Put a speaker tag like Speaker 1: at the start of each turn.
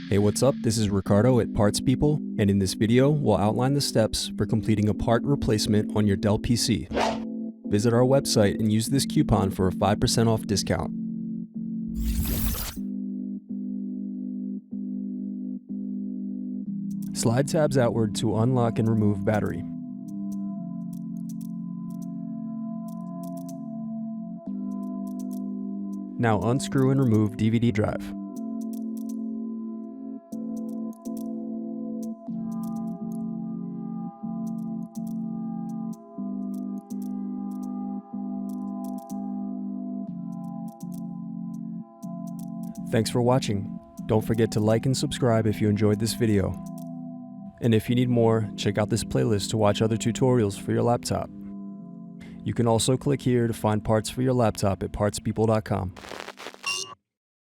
Speaker 1: Hey, what's up? This is Ricardo at Parts People, and in this video, we'll outline the steps for completing a part replacement on your Dell PC. Visit our website and use this coupon for a 5% off discount. Slide tabs outward to unlock and remove battery. Now unscrew and remove DVD drive. Thanks for watching. Don't forget to like and subscribe if you enjoyed this video. And if you need more, check out this playlist to watch other tutorials for your laptop. You can also click here to find parts for your laptop at partspeople.com.